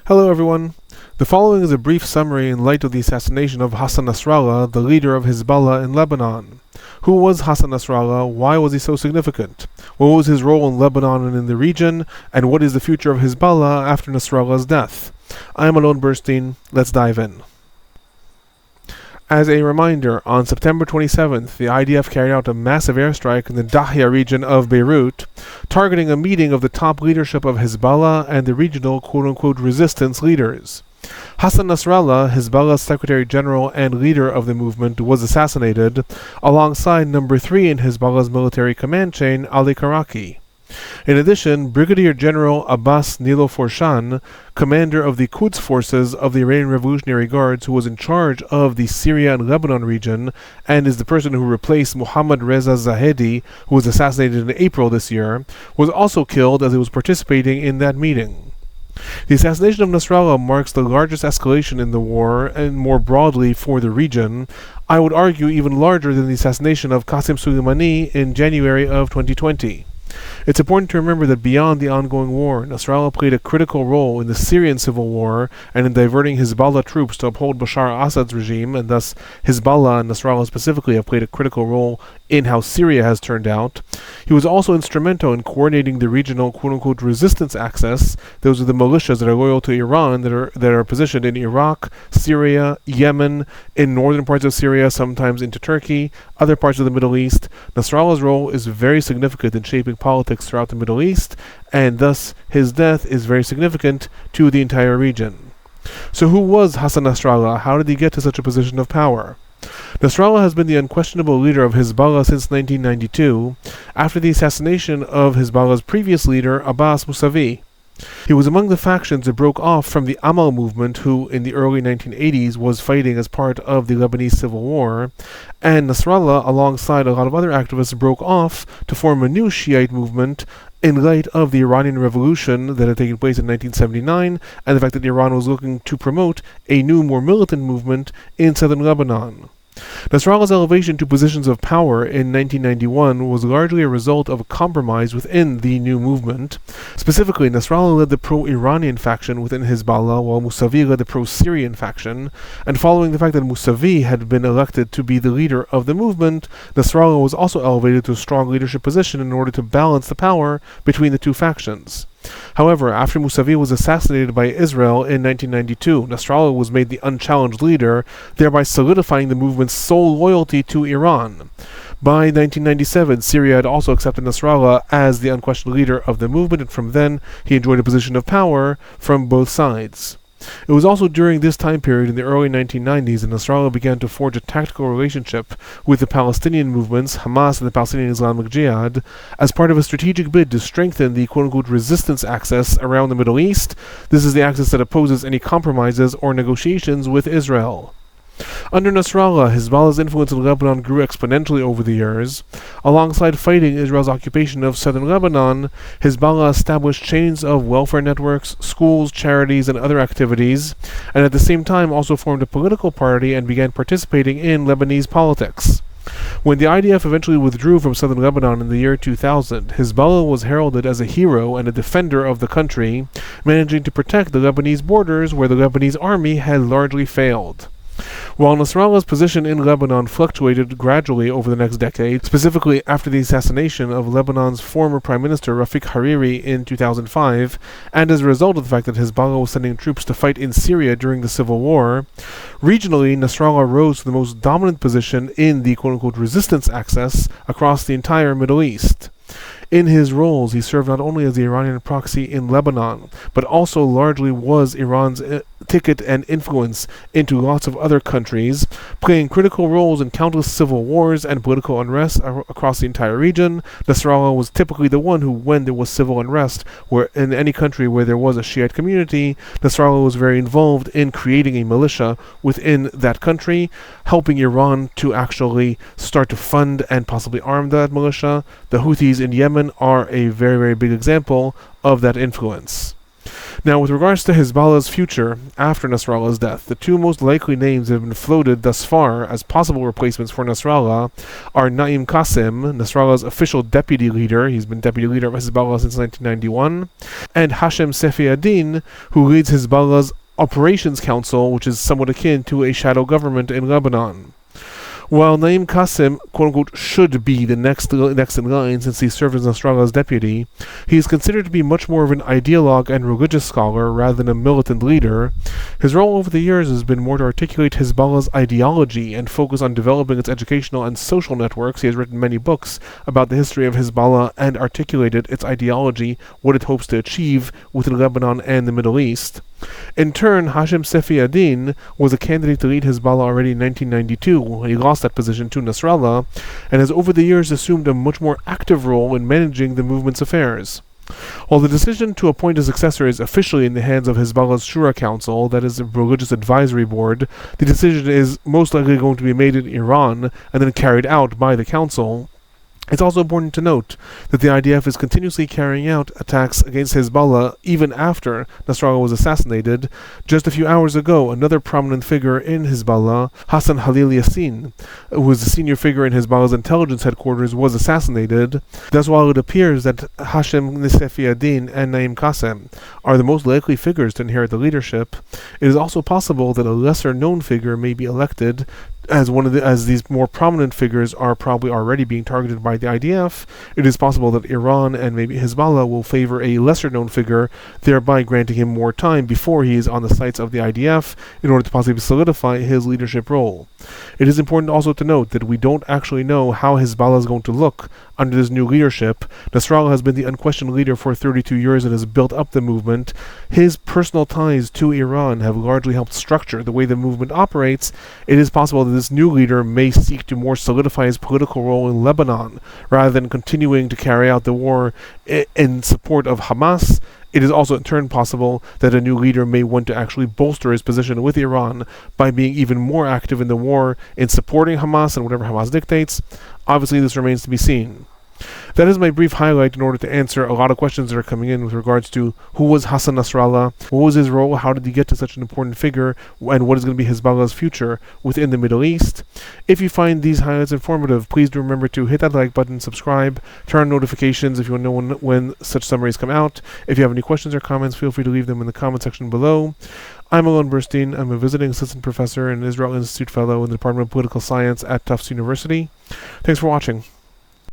Hello everyone. The following is a brief summary in light of the assassination of Hassan Nasrallah, the leader of Hezbollah in Lebanon. Who was Hassan Nasrallah? Why was he so significant? What was his role in Lebanon and in the region? And what is the future of Hezbollah after Nasrallah's death? I am Alon Burstein. Let's dive in. As a reminder, on September 27th, the IDF carried out a massive airstrike in the Dahya region of Beirut, targeting a meeting of the top leadership of Hezbollah and the regional quote-unquote resistance leaders. Hassan Nasrallah, Hezbollah's Secretary General and leader of the movement, was assassinated, alongside number 3 in Hezbollah's military command chain, Ali Karaki. In addition, Brigadier General Abbas Niloforshan, commander of the Quds forces of the Iranian Revolutionary Guards, who was in charge of the Syria and Lebanon region, and is the person who replaced Mohammad Reza Zahedi, who was assassinated in April this year, was also killed as he was participating in that meeting. The assassination of Nasrallah marks the largest escalation in the war, and more broadly for the region. I would argue even larger than the assassination of Qasem Soleimani in January of 2020. It's important to remember that beyond the ongoing war, Nasrallah played a critical role in the Syrian civil war and in diverting Hezbollah troops to uphold Bashar al-Assad's regime, and thus Hezbollah and Nasrallah specifically have played a critical role in how Syria has turned out. He was also instrumental in coordinating the regional quote-unquote resistance axis. Those are the militias that are loyal to Iran that are positioned in Iraq, Syria, Yemen, in northern parts of Syria, sometimes into Turkey, other parts of the Middle East. Nasrallah's role is very significant in shaping politics throughout the Middle East, and thus his death is very significant to the entire region. So who was Hassan Nasrallah? How did he get to such a position of power? Nasrallah has been the unquestionable leader of Hezbollah since 1992, after the assassination of Hezbollah's previous leader, Abbas Mousavi. He was among the factions that broke off from the Amal movement, who in the early 1980s was fighting as part of the Lebanese Civil War, and Nasrallah, alongside a lot of other activists, broke off to form a new Shiite movement in light of the Iranian Revolution that had taken place in 1979, and the fact that Iran was looking to promote a new, more militant movement in southern Lebanon. Nasrallah's elevation to positions of power in 1991 was largely a result of a compromise within the new movement. Specifically, Nasrallah led the pro-Iranian faction within Hezbollah, while Mousavi led the pro-Syrian faction, and following the fact that Mousavi had been elected to be the leader of the movement, Nasrallah was also elevated to a strong leadership position in order to balance the power between the two factions. However, after Mousavi was assassinated by Israel in 1992, Nasrallah was made the unchallenged leader, thereby solidifying the movement's sole loyalty to Iran. By 1997, Syria had also accepted Nasrallah as the unquestioned leader of the movement, and from then he enjoyed a position of power from both sides. It was also during this time period in the early 1990s that Nasrallah began to forge a tactical relationship with the Palestinian movements, Hamas and the Palestinian Islamic Jihad, as part of a strategic bid to strengthen the quote-unquote resistance axis around the Middle East. This is the axis that opposes any compromises or negotiations with Israel. Under Nasrallah, Hezbollah's influence in Lebanon grew exponentially over the years. Alongside fighting Israel's occupation of southern Lebanon, Hezbollah established chains of welfare networks, schools, charities, and other activities, and at the same time also formed a political party and began participating in Lebanese politics. When the IDF eventually withdrew from southern Lebanon in the year 2000, Hezbollah was heralded as a hero and a defender of the country, managing to protect the Lebanese borders where the Lebanese army had largely failed. While Nasrallah's position in Lebanon fluctuated gradually over the next decade, specifically after the assassination of Lebanon's former Prime Minister Rafik Hariri in 2005, and as a result of the fact that Hezbollah was sending troops to fight in Syria during the civil war, regionally Nasrallah rose to the most dominant position in the quote-unquote resistance axis across the entire Middle East. In his roles, he served not only as the Iranian proxy in Lebanon, but also largely was Iran's ticket and influence into lots of other countries, playing critical roles in countless civil wars and political unrest across the entire region. Nasrallah was typically the one who, when there was civil unrest where in any country where there was a Shiite community, Nasrallah was very involved in creating a militia within that country, helping Iran to actually start to fund and possibly arm that militia. The Houthis in Yemen are a very, very big example of that influence. Now, with regards to Hezbollah's future after Nasrallah's death, the two most likely names that have been floated thus far as possible replacements for Nasrallah are Naim Qassem, Nasrallah's official deputy leader. He's been deputy leader of Hezbollah since 1991, and Hashem Safiaddin, who leads Hezbollah's Operations Council, which is somewhat akin to a shadow government in Lebanon. While Naim Qassem, quote-unquote, should be the next in line since he served as Nasrallah's deputy, he is considered to be much more of an ideologue and religious scholar rather than a militant leader. His role over the years has been more to articulate Hezbollah's ideology and focus on developing its educational and social networks. He has written many books about the history of Hezbollah and articulated its ideology, what it hopes to achieve within Lebanon and the Middle East. In turn, Hashem Safiaddin was a candidate to lead Hezbollah already in 1992 when he lost that position to Nasrallah, and has over the years assumed a much more active role in managing the movement's affairs. While the decision to appoint a successor is officially in the hands of Hezbollah's Shura Council, that is the religious advisory board, the decision is most likely going to be made in Iran and then carried out by the council. It's also important to note that the IDF is continuously carrying out attacks against Hezbollah even after Nasrallah was assassinated. Just a few hours ago, another prominent figure in Hezbollah, Hassan Yassin, who was a senior figure in Hezbollah's intelligence headquarters, was assassinated. Thus, while it appears that Hashem Safiaddin and Naim Qassem are the most likely figures to inherit the leadership, it is also possible that a lesser-known figure may be elected. As these more prominent figures are probably already being targeted by the IDF, it is possible that Iran and maybe Hezbollah will favor a lesser-known figure, thereby granting him more time before he is on the sights of the IDF in order to possibly solidify his leadership role. It is important also to note that we don't actually know how Hezbollah is going to look under this new leadership. Nasrallah has been the unquestioned leader for 32 years and has built up the movement. His personal ties to Iran have largely helped structure the way the movement operates. It is possible that this new leader may seek to more solidify his political role in Lebanon rather than continuing to carry out the war in support of Hamas. It is also in turn possible that a new leader may want to actually bolster his position with Iran by being even more active in the war in supporting Hamas and whatever Hamas dictates. Obviously, this remains to be seen. That is my brief highlight in order to answer a lot of questions that are coming in with regards to who was Hassan Nasrallah, what was his role, how did he get to such an important figure, and what is going to be Hezbollah's future within the Middle East. If you find these highlights informative, please do remember to hit that like button, subscribe, turn on notifications if you want to know when such summaries come out. If you have any questions or comments, feel free to leave them in the comment section below. I'm Alon Burstein. I'm a visiting assistant professor and Israel Institute fellow in the Department of Political Science at Tufts University. Thanks for watching.